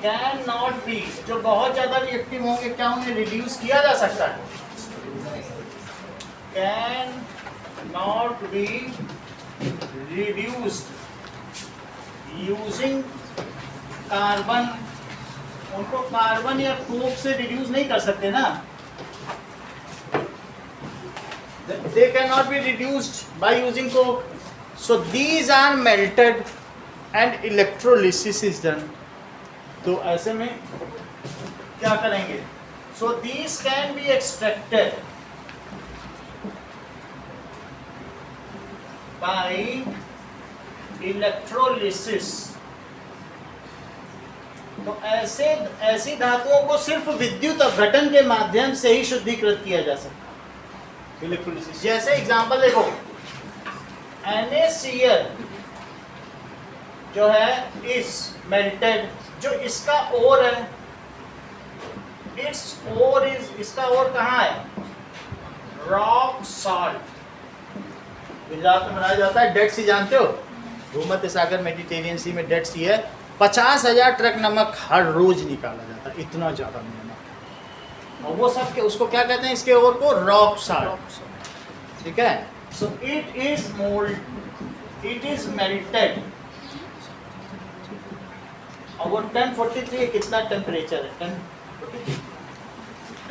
Can not B, जो बहुत ज्यादा रिएक्टिव होंगे क्या उन्हें रिड्यूस किया जा सकता है? Can not be reduced using carbon, उनको कार्बन या कोक से रिड्यूस नहीं कर सकते ना, they cannot be reduced by using coke, so these are melted and electrolysis is done. तो ऐसे में क्या करेंगे? So these can be extracted by electrolysis. तो ऐसी धातुओं को सिर्फ विद्युत अपघटन के माध्यम से ही शुद्धिकृत किया जा सकता है, इलेक्ट्रोलिसिस। जैसे एग्जांपल देखो, NaCl जो है इज मेल्टेड, जो इसका ओर है, इट्स ओर इज, इसका ओर कहाँ है? Rock salt. गुजरात में बनाया जाता है डेड सी, जानते हो? भूमध्य सागर मेडिटेरियन सी में डेड सी है, 50,000 ट्रक नमक हर रोज निकाला जाता है, इतना ज्यादा नमक। और वो सब के उसको क्या कहते हैं? इसके ओर को रॉक सॉल्ट, ठीक है। So it is mould, it is melted. और वो 1043 कितना टेम्परेचर है? 1043।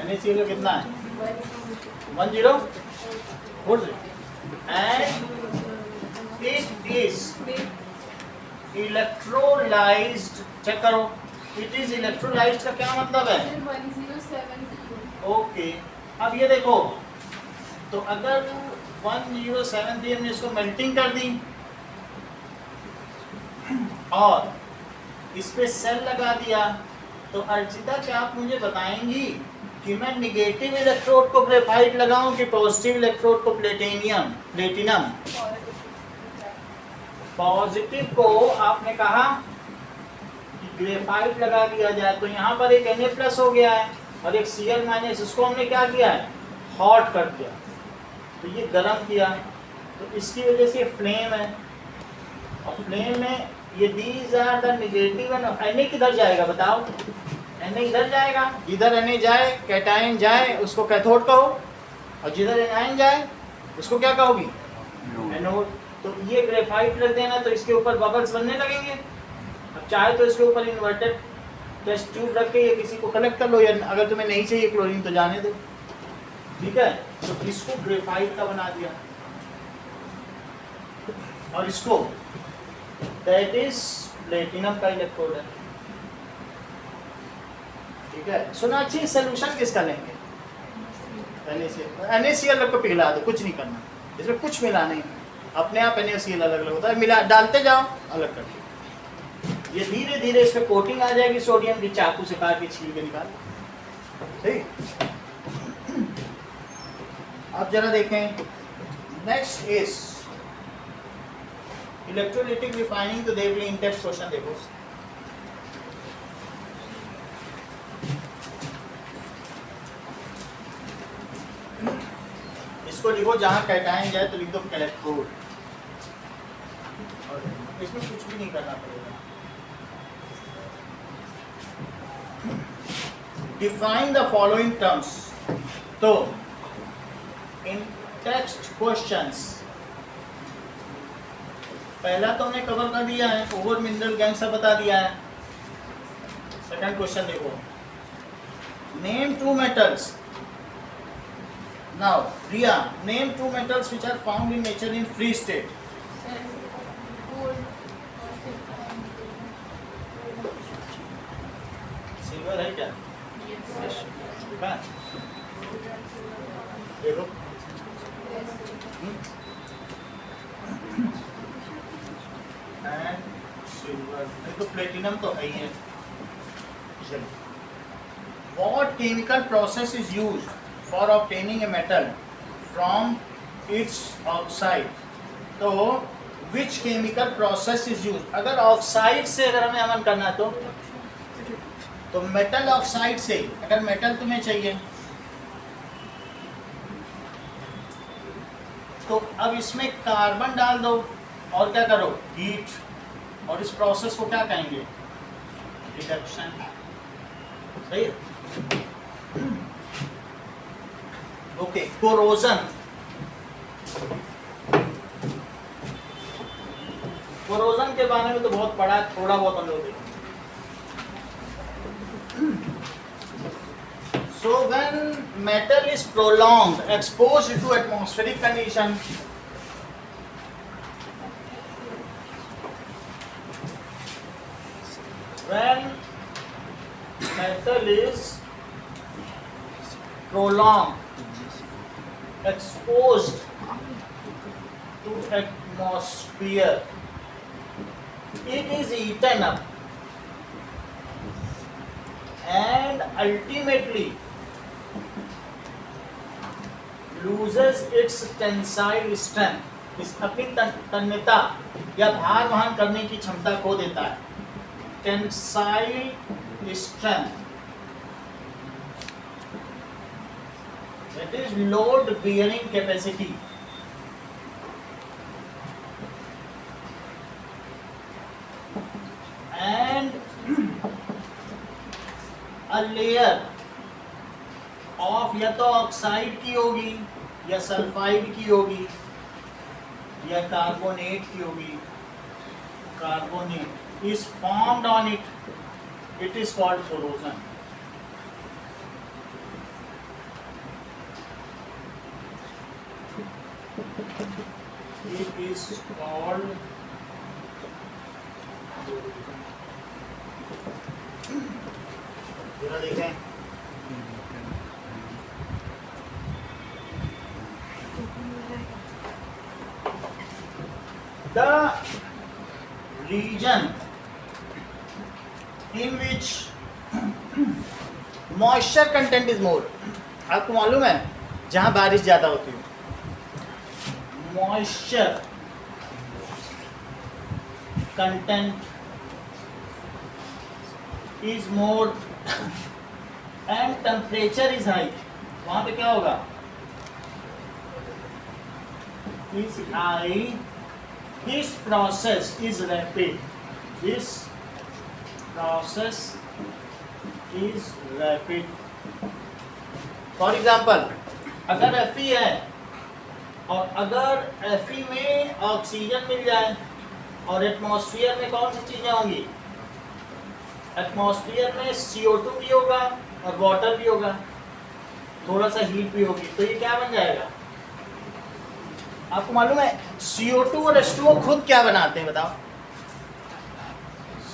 NaCl का कितना है? 1043। And it is electrolysed, check करो, इट इज इलेक्ट्रोलाइज्ड का क्या मतलब है? 1073। ओके, अब ये देखो, तो अगर 1073 हमने इसको मेल्टिंग कर दी और इस पे सेल लगा दिया, तो अर्चिता क्या आप मुझे बताएंगी कि मैं निगेटिव इलेक्ट्रोड को ग्रेफाइट लगाऊं कि पॉजिटिव इलेक्ट्रोड को प्लेटिनम? पॉजिटिव को आपने कहा कि ग्रेफाइट लगा दिया जाए, तो यहाँ पर एक Na+ हो गया है और एक Cl-, इसको हमने क्या किया है? हॉट कर दिया, तो ये गर्म किया, तो इसकी वजह से फ्लेम है, और फ्लेम में ये these are the negative. Na किधर जाएगा बताओ? Na इधर जाएगा, जिधर Na जाए कैटायन जाए उसको कैथोड कहो, और जिधर एनायन जाए उसको क्या कहोगी? एनोड। तो ये ग्रेफाइट रख देना, तो इसके ऊपर बबल्स बनने लगेंगे। अब चाहे तो इसके ऊपर इन्वर्टेड टेस्ट ट्यूब रख के ये किसी को कलेक्ट कर लो, या अगर तुम्हें नहीं चाहिए क्लोरीन तो जाने दो, ठीक है। तो इसको ग्रेफाइट का बना दिया, और इसको दैट इज प्लेटिनम का इलेक्ट्रोड है, ठीक है। सुना, अच्छी सोल्यूशन किसका लेंगे? NaCl को पिघला दो, कुछ नहीं करना, इसमें कुछ मिला नहीं, अपने आप NaCl अलग अलग होता है, मिला डालते जाओ अलग करके, ये धीरे धीरे इस पे कोटिंग आ जाएगी सोडियम की, चाकू से काट के छील के निकाल, ठीक। अब जरा देखें, नेक्स्ट इज इलेक्ट्रोलिटिक रिफाइनिंग। तो देख ली, इन टेस्ट क्वेश्चन देखो, इसको लिखो, जहां कैटायन जाए तो लिख दो इलेक्ट्रोड, इसमें कुछ भी नहीं करना पड़ेगा। Define the following terms. तो इन टेक्स्ट क्वेश्चंस पहला तो हमने कवर कर दिया है, ओवर मिनरल गैंग सब बता दिया है। सेकंड क्वेश्चन देखो, name 2 metals। Now Riya, name 2 metals which are found in nature in free state. Silver है क्या? हाँ? देखो, सिल्वर, तो प्लेटिनम तो है ही है। What chemical process is used for obtaining a metal from its oxide? तो which chemical process is used? अगर ऑक्साइड से अगर हमें अमल करना है तो मेटल ऑक्साइड से, अगर मेटल तुम्हें चाहिए तो अब इसमें कार्बन डाल दो और क्या करो? हीट। और इस प्रोसेस को क्या कहेंगे? रिडक्शन, सही है। Okay, corrosion. कोरोजन के बारे में तो बहुत पढ़ा है, थोड़ा बहुत हम लोग देखेंगे। So when metal is prolonged, exposed to atmospheric condition, when metal is prolonged, exposed to atmosphere, it is eaten up and ultimately loses its tensile strength, इस अपनी तन्यता या भार वहन करने की क्षमता खो देता है। Tensile strength, that is load bearing capacity. And a layer of या तो ऑक्साइड की होगी या सल्फाइड की होगी या कार्बोनेट की होगी, carbonate is formed on it, it is called corrosion. It is called जरा देखें, the region in which moisture content is more, आपको मालूम है जहां बारिश ज्यादा होती है, moisture content is more and temperature is high, वहां पे क्या होगा, is high, this process is rapid, this process is rapid. For example, अगर Fe है और अगर Fe में ऑक्सीजन मिल जाए और एटमॉस्फेयर में कौन सी चीजें होंगी, एटमॉस्फेयर में CO2 भी होगा और वाटर भी होगा, थोड़ा सा हीट भी होगी, तो ये क्या बन जाएगा, आपको मालूम है CO2 और H2O खुद क्या बनाते हैं बताओ,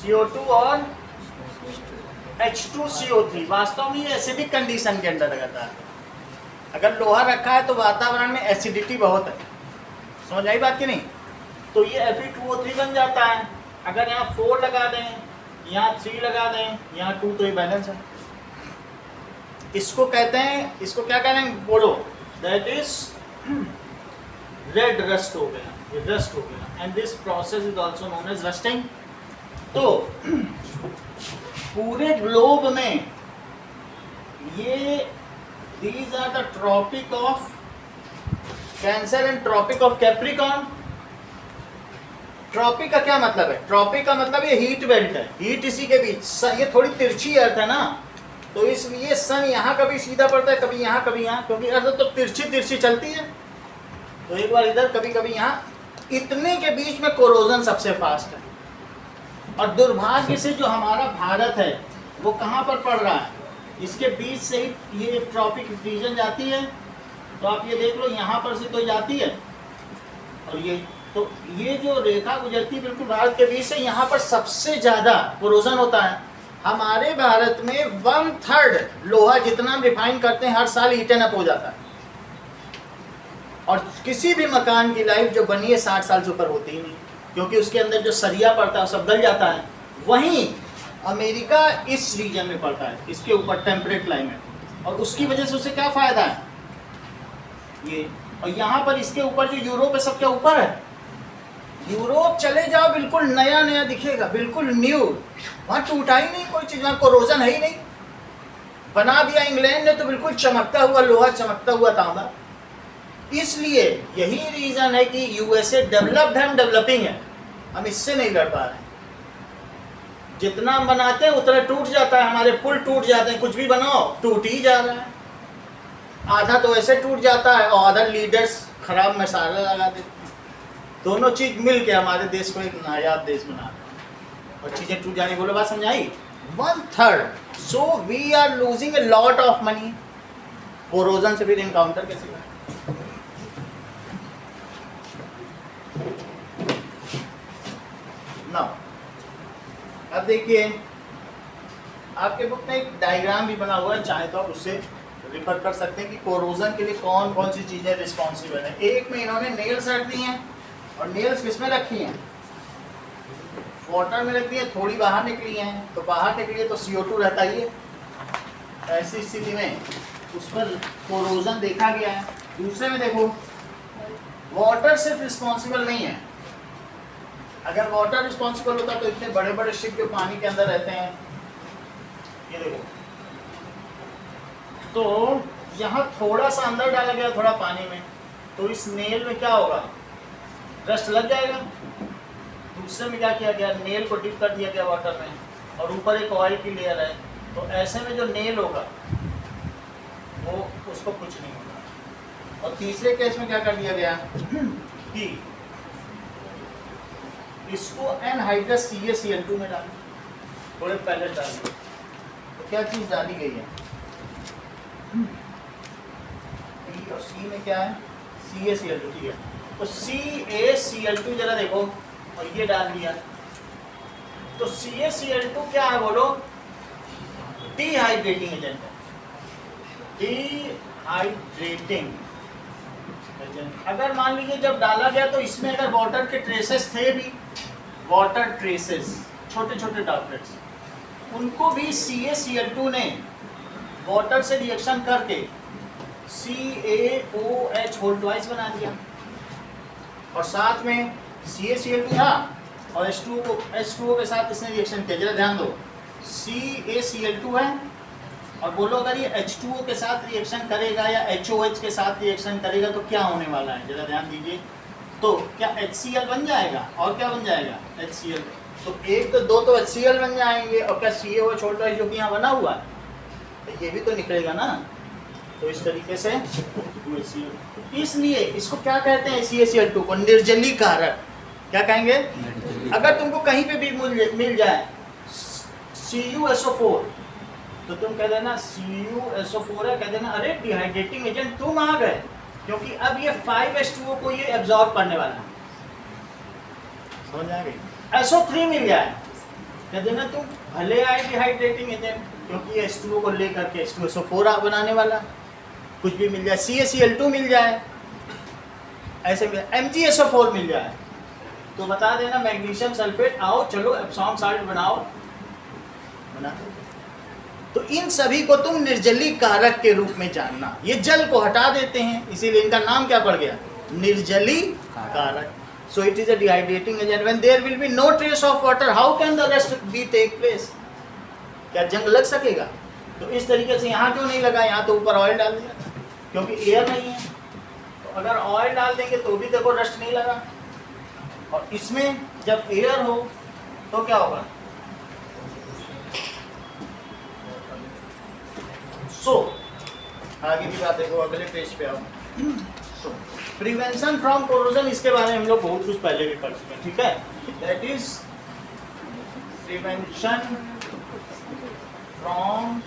CO2 और H2CO3 वास्तव में ये एसिडिक कंडीशन के अंदर रहता है। अगर लोहा रखा है तो वातावरण में एसिडिटी बहुत है, समझ आई बात कि नहीं, तो ये Fe2O3 बन जाता है। अगर यहाँ 4 लगा दें, यहाँ 3 लगा दें, यहाँ 2, तो ये बैलेंस है। इसको कहते हैं, इसको क्या कहते हैं बोलो, दैट इज रेड रस्ट हो गया, ये रस्ट हो गया, and this process is also known as rusting. तो पूरे ग्लोब में ये these are the tropic of cancer and tropic of capricorn. Tropic का क्या मतलब है, ट्रॉपिक का मतलब ये हीट बेल्ट है, हीट इसी के बीच, ये थोड़ी तिरछी अर्थ है ना, तो इसलिए सन यहाँ कभी सीधा पड़ता है, कभी यहाँ कभी यहाँ, क्योंकि अर्थ तो तिरछी तिरछी चलती है, तो एक बार इधर कभी कभी यहाँ, इतने के बीच में कोरोजन सबसे फास्ट है। और दुर्भाग्य से जो हमारा भारत है वो कहाँ पर पड़ रहा है, इसके बीच से ही ये ट्रॉपिक रीजन जाती है, तो आप ये देख लो यहाँ पर से तो जाती है, और ये तो ये जो रेखा गुजरती है बिल्कुल भारत के बीच से, यहाँ पर सबसे ज़्यादा कोरोजन होता है। हमारे भारत में 1/3 लोहा जितना हम रिफाइन करते हैं हर साल ईटन अप हो जाता है, और किसी भी मकान की लाइफ जो बनी है 60 साल से ऊपर होती ही नहीं, क्योंकि उसके अंदर जो सरिया पड़ता है सब गल जाता है। वहीं अमेरिका इस रीजन में पड़ता है, इसके ऊपर टेम्परेट क्लाइमेट, और उसकी वजह से उसे क्या फ़ायदा है ये, और यहाँ पर इसके ऊपर जो यूरोप है सब क्या ऊपर है, यूरोप चले जाओ बिल्कुल नया नया दिखेगा, बिल्कुल न्यू, वहाँ टूटा ही नहीं कोई चीज़, वहाँ कोरोजन है ही नहीं, बना दिया इंग्लैंड ने तो बिल्कुल चमकता हुआ लोहा, चमकता हुआ तांबा। इसलिए यही रीज़न है कि यूएसए डेवलप्ड है, हम डेवलपिंग है, हम इससे नहीं लड़ पा रहे हैं। जितना हम बनाते हैं उतना टूट जाता है, हमारे पुल टूट जाते हैं, कुछ भी बनाओ टूट ही जा रहा है। आधा तो ऐसे टूट जाता है और आधा लीडर्स खराब मसाला लगा देते हैं। दोनों चीज मिल के हमारे देश को एक नायाब देश बना रहे हैं। और चीजें टूट जाने बोलो, बात समझाई। 1/3 so we are losing a lot of money. Corrosion से फिर इनकाउंटर कैसे करें? ना अब देखिए आपके बुक में एक डायग्राम भी बना हुआ है, चाहे तो आप उससे रिफर कर सकते हैं कि कोरोजन के लिए कौन कौन सी चीजें रिस्पॉन्सिबल है। एक में इन्होंने नेल्स रख दी हैं, और नेल्स किस में रखी हैं? वाटर में रख दी है, थोड़ी बाहर निकली हैं, तो बाहर निकली है तो CO2 रहता ही है। ऐसी स्थिति में उस पर कोरोजन देखा गया है। दूसरे में देखो, वाटर सिर्फ रिस्पॉन्सिबल नहीं है। अगर वाटर रिस्पॉन्सिबल होता तो इतने बड़े बड़े शिप जो पानी के अंदर रहते हैं, ये देखो, तो यहाँ थोड़ा सा अंदर डाला गया थोड़ा पानी में, तो इस नेल में क्या होगा? रस्ट लग जाएगा। दूसरे में क्या किया गया? नेल को डिप कर दिया गया वाटर में, और ऊपर एक ऑयल की लेयर है, तो ऐसे में जो नेल होगा वो उसको कुछ नहीं होगा। और तीसरे केस में क्या कर दिया गया कि इसको एनहाइड्रस CaCl2 में डाल, थोड़े पहले डाल दिया। तो क्या चीज डाली गई है? P और C में क्या है? CaCl2, ठीक है। तो CaCl2 जरा देखो, और ये डाल दिया, तो CaCl2 क्या है बोलो? डिहाइड्रेटिंग एजेंट है। Dehydrating agent. अगर मान लीजिए जब डाला गया तो इसमें अगर वाटर के ट्रेसेस थे भी, वाटर ट्रेसेस, छोटे छोटे ड्रॉपलेट्स, उनको भी CaCl2 ने वाटर से रिएक्शन करके CaOH होल ट्वाइस बना दिया, और साथ में CaCl2 था और H2O के साथ इसने रिएक्शन किया। जरा ध्यान दो, CaCl2 है, और बोलो अगर ये H2O के साथ रिएक्शन करेगा या HOH के साथ रिएक्शन करेगा तो क्या होने वाला है? जरा ध्यान दीजिए। तो क्या HCl बन जाएगा, और क्या बन जाएगा? HCl। तो एक तो दो तो HCl बन जाएंगे, और क्या CaOH होल ट्वाइस जो कि यहाँ बना हुआ है, तो ये भी तो निकलेगा ना। तो इस तरीके से इसलिए इसको क्या कहते हैं? CaCl2 को निर्जली कारक। क्या कहेंगे? अगर तुमको कहीं पे भी मिल जाए CuSO4, तो तुम कह देना CuSO4 है, कह देना अरे डिहाइड्रेटिंग एजेंट तुम आ गए, क्योंकि अब ये 5H2O को ये एब्जॉर्ब करने वाला है। समझ आ गई? SO3 मिल जाए, कह देना तुम भले आए डिहाइड्रेटिंग एजेंट, क्योंकि ये H2O को लेकर के H2SO4 बनाने वाला। कुछ भी मिल जाए, CaCl2 मिल जाए, ऐसे मिल MgSO4 मिल जाए, तो बता देना मैग्नीशियम सल्फेट, आओ चलो एप्सॉम साल्ट बनाओ, बना। तो इन सभी को तुम निर्जली कारक के रूप में जानना। ये जल को हटा देते हैं, इसीलिए इनका नाम क्या पड़ गया? निर्जली कारक। So it is a dehydrating agent. When there will be no trace of water, how can the rest be take place? क्या जंग लग सकेगा? तो इस तरीके से यहाँ क्यों नहीं लगा? यहाँ तो ऊपर ऑयल डाल दिया, क्योंकि एयर नहीं है। तो अगर ऑयल डाल देंगे तो भी देखो रस्ट नहीं लगा, और इसमें जब एयर हो तो क्या होगा? आगे की बात देखो, अगले पेज पे आओ। प्रिवेंशन फ्रॉम कोरोजन, इसके बारे में हम लोग बहुत कुछ पहले भी पढ़ चुके हैं, ठीक है। That is prevention from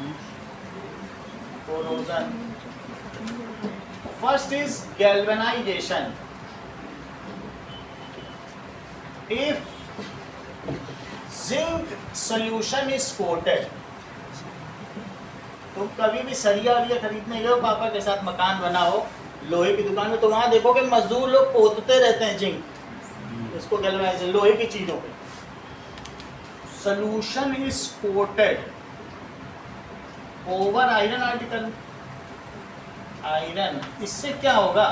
corrosion. First is galvanisation. If zinc solution is coated, तुम कभी भी सरिया वरिया खरीदने गए हो पापा के साथ, मकान बना हो लोहे की दुकान में, तो वहां देखोगे मजदूर लोग पोतते रहते हैं जिंक, इसको गैल्वेनाइजेशन, लोहे की चीजों पे। Solution is coated over iron article. Iron, इससे क्या होगा?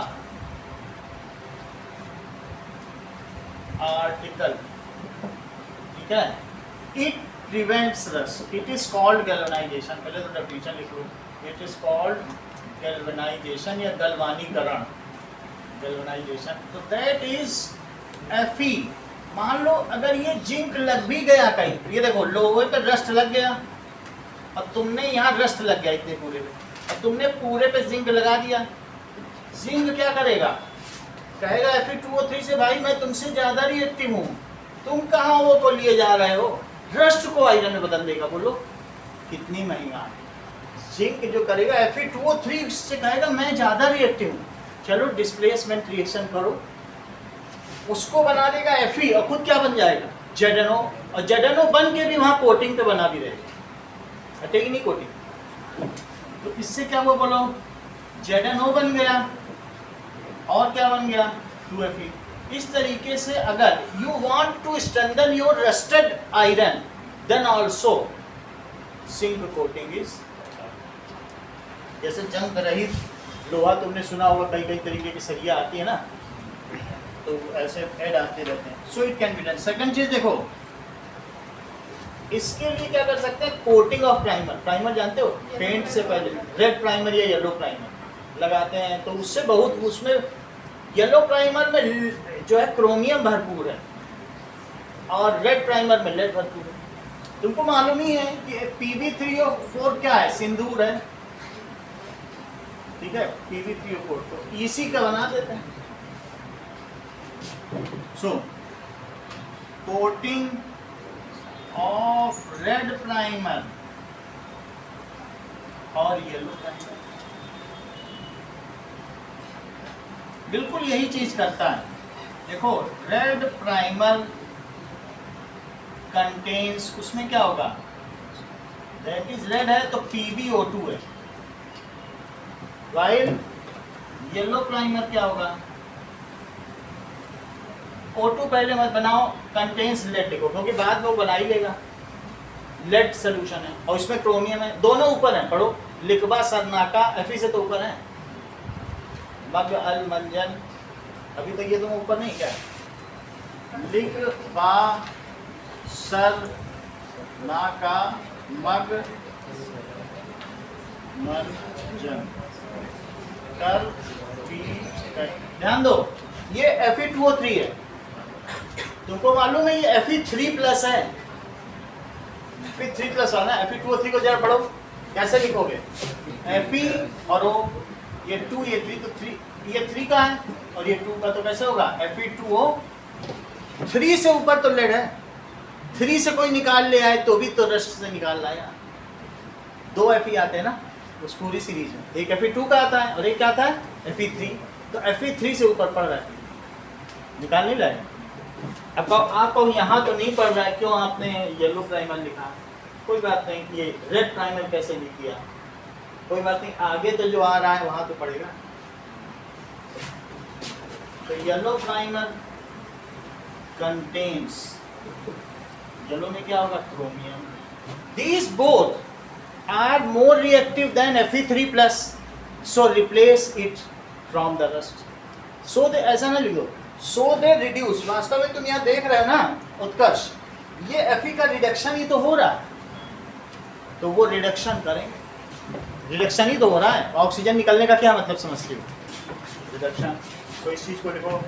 आर्टिकल, ठीक है। It prevents rust. It is called galvanization. पहले तो डेफिनेशन लिख लो। It is called galvanization या गलवानीकरण। Galvanization. तो that is Fe, मान लो अगर ये जिंक लग भी गया कहीं, ये देखो लोहे पे रस्ट लग गया और तुमने यहाँ रस्ट लग गया इतने पूरे पे, और तुमने पूरे पे जिंक लगा दिया, जिंक क्या करेगा, कहेगा Fe2O3 से भाई मैं तुमसे ज्यादा रिएक्टिव हूँ, तुम कहाँ वो को लिए जा रहे हो, रस्ट को आयरन में बदल देगा। बोलो कितनी महंगा है। जिंक जो करेगा Fe2O3 से कहेगा मैं ज्यादा रिएक्टिव हूँ, चलो डिस्प्लेसमेंट रिएक्शन करो, उसको बना देगा Fe और खुद क्या बन जाएगा ZNO, और ZNO बन के भी वहाँ कोटिंग पे बना भी रहेगा, हटेगी नहीं कोटिंग। तो इससे क्या हुआ बोलो, ZNO बन गया और क्या बन गया 2Fe। इस तरीके से अगर you want to strengthen your rusted iron then also zinc coating is, जैसे जंग रहित लोहा तुमने सुना होगा, कई कई तरीके की सरिया आती है ना, तो ऐसे ऐड आते रहते हैं, so it can be done. Second चीज देखो, इसके लिए क्या कर सकते हैं, कोटिंग ऑफ प्राइमर। प्राइमर जानते हो, पेंट से पहले रेड प्राइमर या येलो प्राइमर लगाते हैं, तो उससे बहुत, उसमें येलो प्राइमर में जो है क्रोमियम भरपूर है और रेड प्राइमर में लेड भरपूर है। तुमको मालूम ही है कि Pb3O4 क्या है, सिंदूर है, ठीक है, Pb3O4 तो इसी का बना देते हैं। सो कोटिंग ऑफ रेड प्राइमर और येलो प्राइमर बिल्कुल यही चीज करता है। देखो रेड प्राइमर कंटेन्स, उसमें क्या होगा, दैट इज रेड है तो PbO2 है, वाइल येलो प्राइमर क्या होगा, O2 पहले मत बनाओ, कंटेन्स लेड लिखो, क्योंकि बाद में वो बना ही लेगा, लेड सोल्यूशन है और इसमें क्रोमियम है, दोनों ऊपर है, पढ़ो, लिखबा सरनाका Fe से तो ऊपर है, मग अल मंजन, अभी तक ये दोनों ऊपर नहीं क्या, लिखबा सर नाका मग मंजन कर पी, ध्यान दो ये Fe2O3 है, तुमको मालूम है ये Fe3 प्लस है, Fe3 प्लस वाला, Fe2O3 को जरा पढ़ो, कैसे लिखोगे, Fe और O, ये 2 ये 3, तो 3 ये 3 का है और ये 2 का, तो कैसे होगा Fe2O, 3 से ऊपर तो लेड है, 3 से कोई निकाल ले आए तो भी तो रस्ट से निकाल लाया, 2 Fe आते हैं ना उस पूरी सीरीज में, एक Fe2 का आता है और एक क्या आता है Fe3, तो Fe3 से ऊपर पढ़ रहा है, निकाल नहीं लाए। अब आपको यहाँ तो नहीं पढ़ रहा है, क्यों आपने येलो प्राइमर लिखा, कोई बात नहीं, ये रेड प्राइमर कैसे लिख दिया, कोई बात नहीं, आगे तो जो आ रहा है वहाँ तो पढ़ेगा। तो येलो प्राइमर कंटेन्स, येलो में क्या होगा, chromium, these both are more reactive than Fe3 plus, so replace it from the rust, so they, ऐसा ना लिखो, सो दे रिड्यूस, वास्तव में तुम यहाँ देख रहे हो ना उत्कर्ष, ये Fe का रिडक्शन ही तो हो रहा है, तो वो रिडक्शन करेंगे, रिडक्शन ही तो हो रहा है, ऑक्सीजन निकलने का क्या मतलब समझते हो, रिडक्शन, तो इस चीज को लिखो,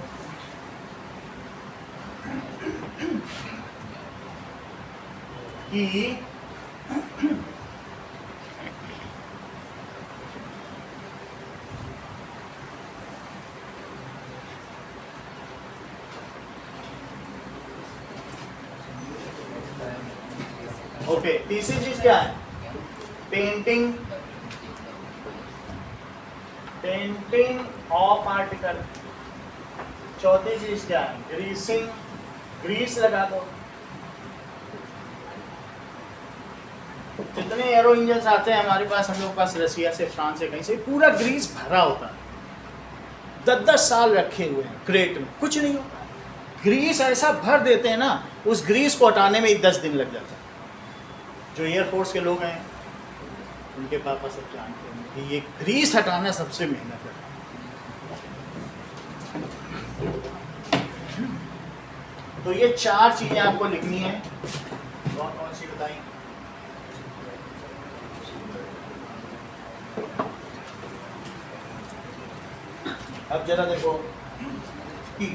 कि ओके, तीसरी चीज क्या है, पेंटिंग, पेंटिंग ऑफ आर्टिकल, चौथी चीज क्या है, ग्रीसिंग, ग्रीस लगा दो, जितने एरो इंजन आते हैं हमारे पास, हम लोग के पास रसिया से, फ्रांस से, कहीं से, पूरा ग्रीस भरा होता है, 10-10 साल रखे हुए हैं क्रेट में, कुछ नहीं होता, ग्रीस ऐसा भर देते हैं ना, उस ग्रीस को हटाने में ही 10 दिन लग जाता है। जो एयरफोर्स के लोग हैं उनके पापा सब जानते हैं कि ये ग्रीस हटाना सबसे मेहनत है। तो ये 4 चीजें आपको लिखनी है, कौन कौन सी बताई, अब जरा देखो कि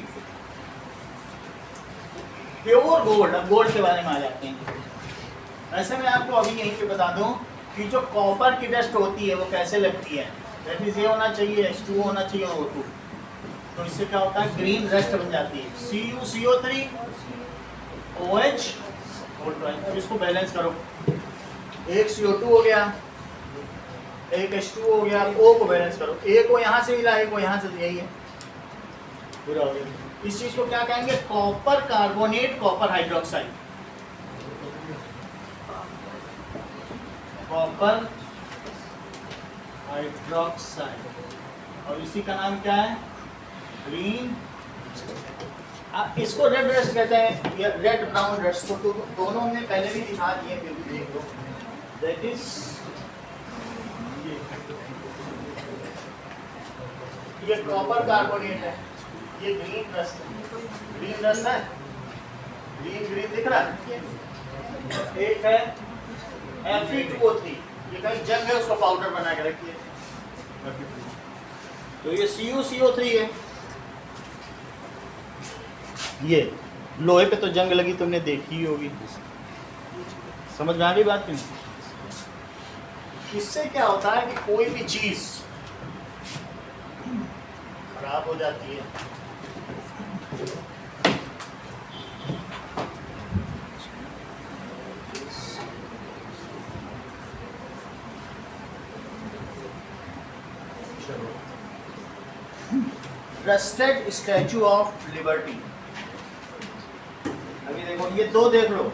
प्योर गोल्ड, अब गोल्ड के बारे में आ जाते हैं। वैसे मैं आपको अभी यहीं पे बता दूं कि जो कॉपर की डस्ट होती है वो कैसे लगती है। दैट मीन्स ये होना चाहिए H2 होना चाहिए और O2, तो इससे क्या होता है ग्रीन डस्ट बन जाती है। CuCO3 OH O2। अब इसको बैलेंस करो, एक CO2 हो गया, एक H2 हो गया, O को बैलेंस करो, एक को यहाँ से मिला, एक को यहाँ से, यही है पूरा हो गया। इस चीज को क्या कहेंगे, copper carbonate copper hydroxide, copper hydroxide, और इसी का नाम क्या है, ग्रीन। इसको रेड रस्ट कहते हैं या रेड ब्राउन रस्ट, तो दोनों हमने पहले भी दिखा दिए, फिर भी देख लो। दैट इज ये कॉपर कार्बोनेट है, ये ग्रीन रस्ट है, ग्रीन रस्ट है, ग्रीन ग्रीन दिख रहा है। एक है Fe2O3, ये कहीं जंग है उसको पाउडर बना के रखिए, तो ये CuCO3 है। ये लोहे पे तो जंग लगी तुमने देखी ही होगी, समझ में आ गई बात नहीं। इससे क्या होता है कि कोई भी चीज खराब हो जाती है, रस्टेड स्टैचू ऑफ लिबर्टी। अभी देखो ये दो देख लो,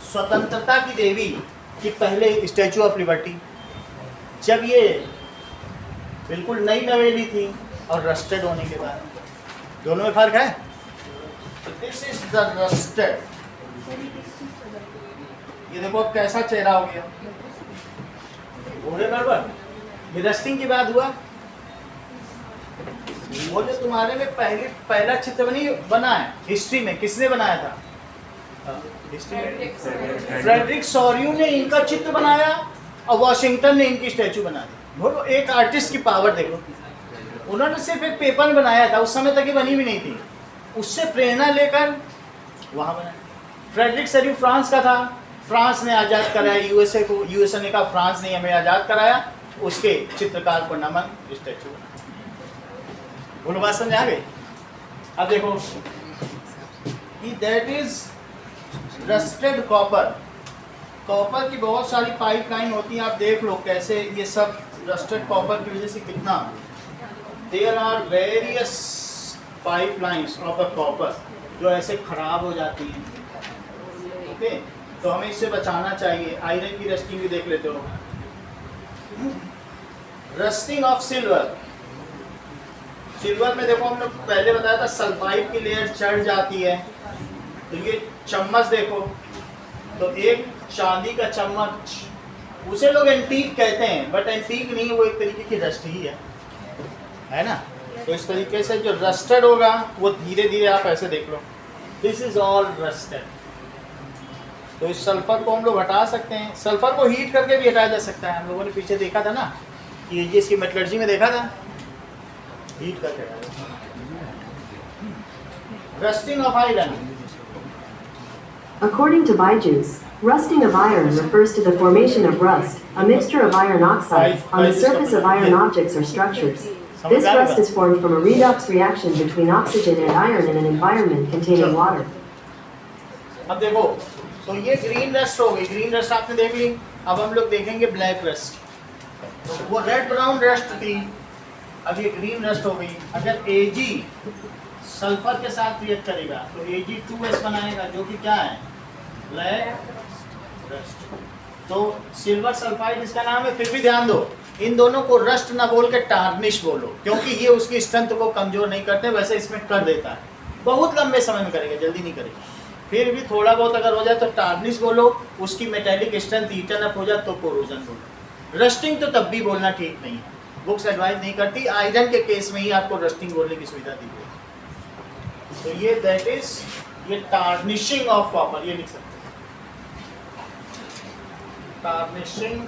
स्वतंत्रता की देवी की पहले स्टैचू ऑफ लिबर्टी, जब ये बिल्कुल नई नवेली थी और रस्टेड होने के बाद, दोनों में फर्क है। दिस इज द रस्टेड, ये देखो अब कैसा चेहरा हो गया, घोड़े गड़बड़, ये रस्टिंग की बात हुआ। वो जो तुम्हारे में पहला चित्र बना है हिस्ट्री में, किसने बनाया था, हिस्ट्री में फ्रेडरिक सॉर्यू ने इनका चित्र बनाया और वॉशिंगटन ने इनकी स्टैचू बना दी। बोलो एक आर्टिस्ट की पावर देखो, उन्होंने सिर्फ एक पेपर बनाया था, उस समय तक ये बनी भी नहीं थी, उससे प्रेरणा लेकर वहां बनाया। फ्रेडरिक सॉर्यू फ्रांस का था, फ्रांस ने आज़ाद कराया यूएसए को, यूएसए ने कहा फ्रांस ने हमें आज़ाद कराया, उसके चित्रकार को नमन, स्टैचू बना। बोलो बात समझ आ गई। अब देखो कि that is rusted copper, copper की बहुत सारी पाइपलाइन होती हैं, आप देख लो कैसे ये सब रस्टेड कॉपर की वजह से कितना, there are various pipelines of a copper जो ऐसे खराब हो जाती हैं। ओके, तो हमें इससे बचाना चाहिए। आयरन की रस्टिंग भी देख लेते हो, रस्टिंग ऑफ सिल्वर। सिल्वर में देखो हम लोग पहले बताया था सल्फाइड की लेयर चढ़ जाती है, तो ये चम्मच देखो, तो एक चांदी का चम्मच, उसे लोग एंटीक कहते हैं, बट एंटीक नहीं, वो एक तरीके की रस्ट ही है ना। तो इस तरीके से जो रस्टेड होगा वो धीरे धीरे आप ऐसे देख लो, दिस इज ऑल रस्टेड। तो इस सल्फर को हम लोग हटा सकते हैं, सल्फर को हीट करके भी हटाया जा सकता है। हम लोगों ने पीछे देखा था ना कि ये इसकी मेटलर्जी में देखा था, हीट करके। Rusting of iron. According to Byju's, rusting of iron refers to the formation of rust, a mixture of iron oxides, on the surface of iron objects or structures. This rust is formed from a redox reaction between oxygen and iron in an environment containing water. अब देखो, तो ये green rust हो गई, green rust आपने देख ली। अब हम लोग देखेंगे ब्लैक रस्ट, तो वो रेड ब्राउन रस्ट थी, अब ये ग्रीन रस्ट हो गई। अगर Ag सल्फर के साथ रिएक्ट करेगा तो Ag2S बनाएगा, जो कि क्या है, ब्लैक रस्ट। तो सिल्वर सल्फाइड इसका नाम है। फिर भी ध्यान दो, इन दोनों को रस्ट ना बोल के टार्निश बोलो, क्योंकि ये उसकी स्ट्रेंथ को कमजोर नहीं करते, वैसे इसमें कर देता है, बहुत लंबे समय में करेगा, जल्दी नहीं करेगा। फिर भी थोड़ा बहुत अगर हो जाए तो टार्निश बोलो, उसकी मेटेलिक स्ट्रेंथ ईटन अप हो जाए तो कोरोजन बोलो। रस्टिंग तो तब भी बोलना ठीक नहीं है, बुक्स एडवाइस नहीं करती। आयरन के केस में ही आपको रस्टिंग बोलने की सुविधा दी गई। तो ये दैट इज ये टार्निशिंग ऑफ कॉपर, ये लिख सकते हैं, टार्निशिंग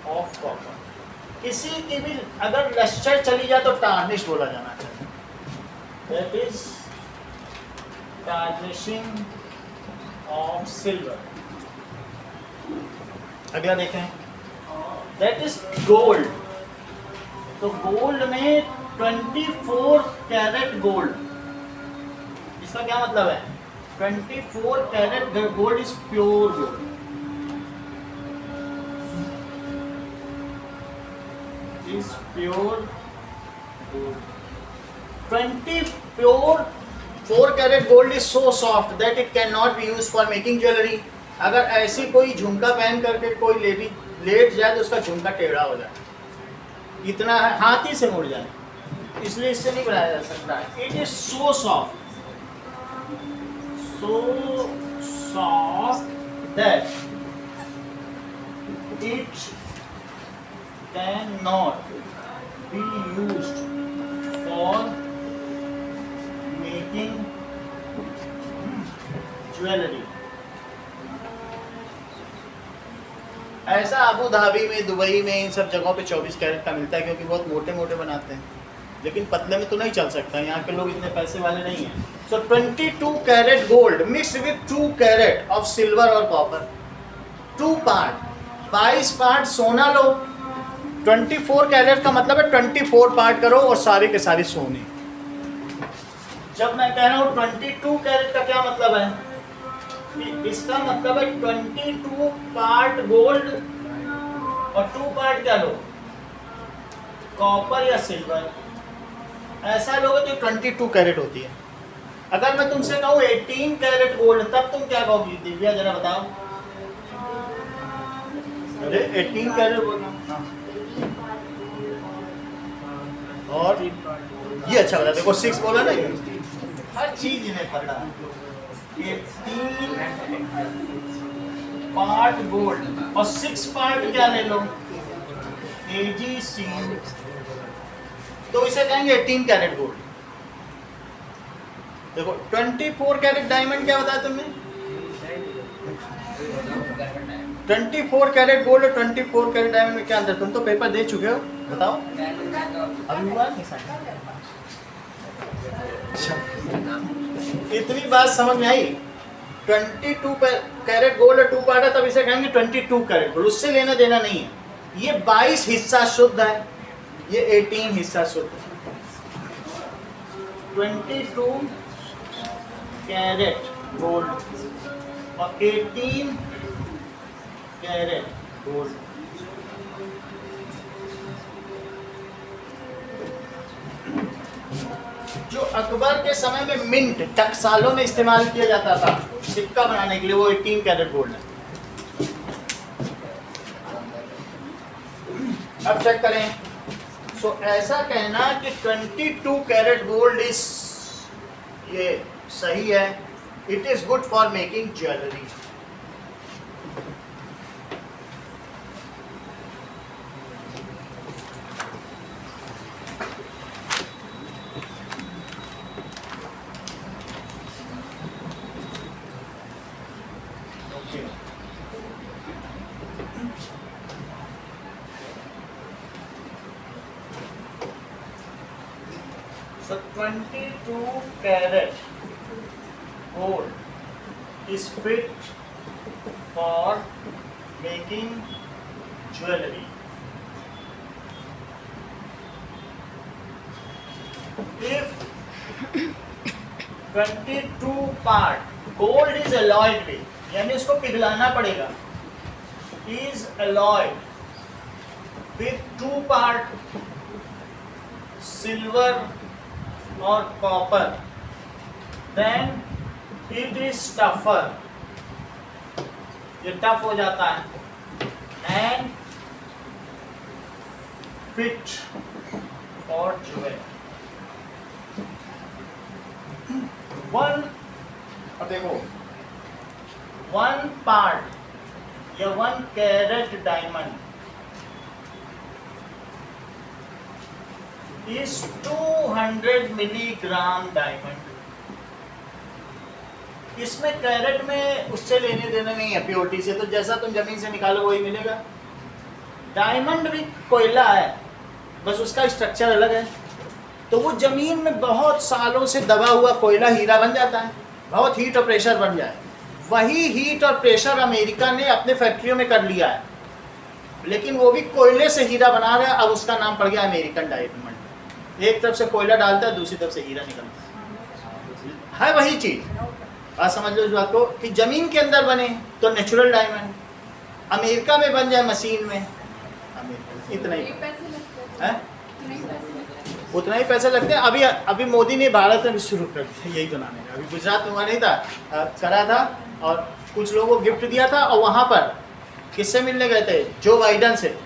ऑफ कॉपर। किसी की भी अगर लश्चर चली जाए तो टार्निश बोला जाना चाहिए, that is tarnishing of silver. अगला देखें, that is gold. तो गोल्ड में 24 कैरेट गोल्ड, इसका क्या मतलब है? 24 carat gold is pure gold, is pure gold. 4 carat gold is so soft that it can not be use for making jewellery. अगर ऐसी कोई झुमका पहन करके कोई लेडी लेट जाए तो उसका झुमका टेढ़ा हो जाए, इतना है, हाथी से मुड़ जाए, इसलिए इससे नहीं बनाया जा सकता. It is so soft, so soft that it cannot be used for making jewelry. ऐसा अबू धाबी में, दुबई में, इन सब जगहों पे 24 कैरेट का मिलता है क्योंकि बहुत मोटे मोटे बनाते हैं, लेकिन पतले में तो नहीं चल सकता, यहाँ के लोग इतने पैसे वाले नहीं हैं. So 22 carat gold mix with 2 carat of silver और कॉपर, 2 पार्ट, 22 पार्ट सोना लो. 24 कैरेट का मतलब है 24 पार्ट करो और सारे के सारे सोने. जब मैं कह रहा हूँ 22 कैरेट का क्या मतलब है, इसका मतलब है 22 पार्ट गोल्ड और 2 पार्ट क्या लो, कॉपर या सिल्वर. ऐसा लोगे तो 22 कैरेट होती है. अगर मैं तुमसे कहूँ 18 कैरेट गोल्ड, तब तुम क्या कहोगी दिव्या, जरा बताओ. अरे 18 कैरेट बोलना. हाँ. और ये अच्छा बता, देखो 6 बोला ना, हर चीज इन्हें पता है. 18 पार्ट गोल्ड और 6 पार्ट क्या ले लो, AgC, तो इसे कहेंगे 18 कैरेट गोल्ड. देखो 24 कैरेट डायमंड क्या बताया तुमने, 24 कैरेट गोल्ड और 24 कैरेट डायमंड में क्या अंदर, तुम तो पेपर दे चुके हो, बताओ. अभी बात नहीं, इतनी बात समझ में आई. 22 कैरेट गोल्ड और 2 पार्ट है, तब इसे कहेंगे 22 कैरेट गोल्ड. उससे लेना देना नहीं है. ये 22 हिस्सा शुद्ध है, ये 18 हिस्सा शुद्ध है. 22 कैरेट गोल्ड और 18 कैरेट गोल्ड. जो अकबर के समय में मिंट टकसालों में इस्तेमाल किया जाता था सिक्का बनाने के लिए, वो 18 कैरेट गोल्ड है. अब चेक करें. सो ऐसा कहना कि 22 कैरेट गोल्ड इज, ये सही है. It is good for making jewellery. So 22 carat gold is fit for making jewelry. If 22 part gold is alloyed with, यानी उसको पिघलाना पड़ेगा, is alloyed with 2 part silver और copper, then it is tougher, ये tough हो जाता है, and fit for jewelry. अब देखो 1 पार्ट या 1 carat diamond is 200 milligram diamond. इसमें कैरेट में उससे लेने देना नहीं है, प्योरिटी से, तो जैसा तुम जमीन से निकालो वही मिलेगा. डायमंड भी कोयला है, बस उसका स्ट्रक्चर अलग है. तो वो जमीन में बहुत सालों से दबा हुआ कोयला हीरा बन जाता है. बहुत हीट और प्रेशर बन जाए। वही हीट और प्रेशर अमेरिका ने अपने फैक्ट्रियों में कर लिया है, लेकिन वो भी कोयले से हीरा बना रहा है। अब उसका नाम पड़ गया अमेरिकन डायमंड। एक तरफ से कोयला डालता है, दूसरी तरफ से हीरा निकलता है वही चीज। बात समझ लो इस बात को कि जमीन के अंदर बने तो नेचुरल डायमंड, अमेरिका में बन जाए मशीन में, इतना ही है, उतना ही पैसे लगते हैं। अभी मोदी ने भारत में भी शुरू कर दिया यही बनाने का। अभी गुजरात में वहाँ नहीं था, करा था और कुछ लोगों को गिफ्ट दिया था, और वहाँ पर किससे मिलने गए थे, जो बाइडन से,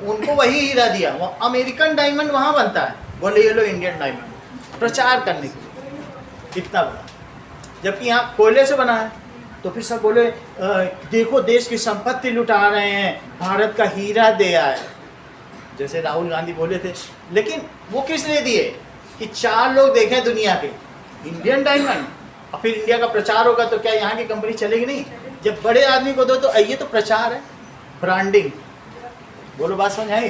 उनको वही हीरा दिया। वो अमेरिकन डायमंड वहाँ बनता है, बोले ये लो इंडियन डायमंड, प्रचार करने के लिए इतना बड़ा, जबकि यहाँ कोयले से बना है। तो फिर सब बोले देखो देश की संपत्ति लुटा रहे हैं, भारत का हीरा दे आए, जैसे राहुल गांधी बोले थे। लेकिन वो किस लिए दिए कि 4 लोग देखें दुनिया के इंडियन डायमंड, और फिर इंडिया का प्रचार होगा तो क्या यहाँ की कंपनी चलेगी नहीं? जब बड़े आदमी को दो तो ये तो प्रचार है, ब्रांडिंग। बोलो बात समझ आई?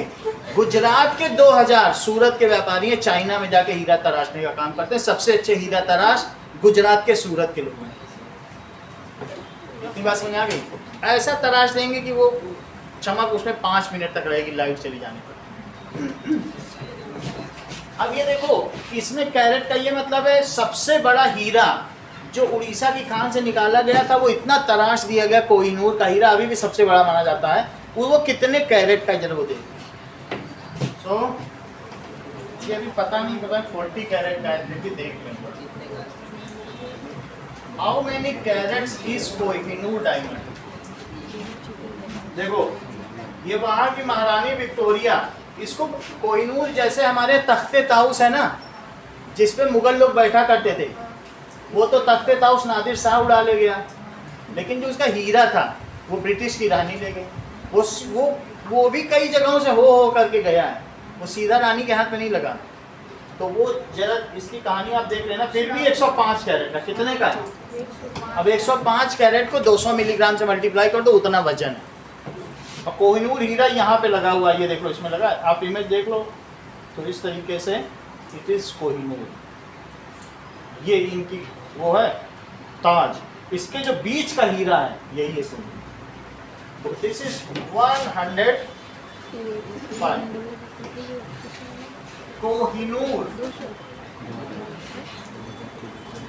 गुजरात के 2000 सूरत के व्यापारी हैं, चाइना में जाके हीरा तराशने का काम करते हैं। सबसे अच्छे हीरा तराश गुजरात के सूरत के लोग हैं। इतनी बात समझ आ गई? ऐसा तराश देंगे कि वो चमक उसमें 5 मिनट तक रहेगी लाइट चली जाने पर। अब ये देखो, इसमें कैरेट का ये मतलब है सबसे बड़ा हीरा जो उड़ीसा की खान से निकाला गया था, वो इतना तराश दिया गया, कोहिनूर का हीरा अभी भी सबसे बड़ा माना जाता है। वो कितने कैरेट का जरूर देगा। सो ये अभी पता नहीं, पता 40 कैरेट का है, देख लेंगे। How many carats is Kohinoor diamond? देखो ये वहाँ की महारानी विक्टोरिया, इसको कोहिनूर जैसे हमारे तख्ते ताउस है ना, जिस पे मुगल लोग बैठा करते थे, वो तो तख्ते ताउस नादिर शाह उड़ा ले गया, लेकिन जो उसका हीरा था वो ब्रिटिश की रानी ले गई। वो भी कई जगहों से हो करके गया है, वो सीधा रानी के हाथ में नहीं लगा। तो वो जरा इसकी कहानी आप देख लेना। फिर भी 105 कैरेट का, कितने का है? अब 105 कैरेट को 200 मिलीग्राम से मल्टीप्लाई कर दो, उतना वजन है। और कोहिनूर हीरा यहाँ पे लगा हुआ है, ये देख लो, इसमें लगा है। आप इमेज देख लो तो इस तरीके से इट इज कोहिनूर। ये इनकी वो है ताज, इसके जो बीच का हीरा है यही है कोहिनूर। तो दिस इज 105 कोहिनूर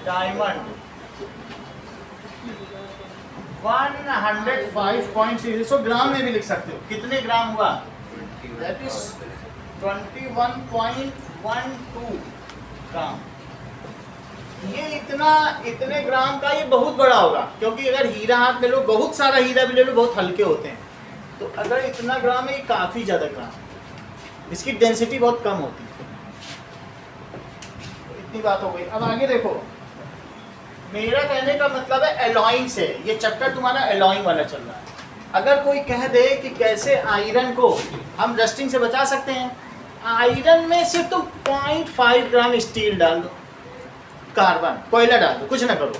डायमंड 105.6 ग्राम में भी लिख सकते हो। कितने ग्राम हुआ? दैट इज 21.12 ग्राम। ये इतने ग्राम का ये बहुत बड़ा होगा, क्योंकि अगर हीरा हाथ में लो, बहुत सारा हीरा भी ले लो, बहुत हल्के होते हैं। तो अगर इतना ग्राम है, ये काफ़ी ज़्यादा ग्राम, इसकी डेंसिटी बहुत कम होती है। तो इतनी बात हो गई। अब आगे देखो, मेरा कहने का मतलब है एलॉइंग से, ये चक्कर तुम्हारा एलॉइंग वाला चल रहा है। अगर कोई कह दे कि कैसे आयरन को हम रस्टिंग से बचा सकते हैं, आयरन में सिर्फ तुम 0.5 ग्राम स्टील डाल दो, कार्बन कोयला डाल दो, कुछ ना करो,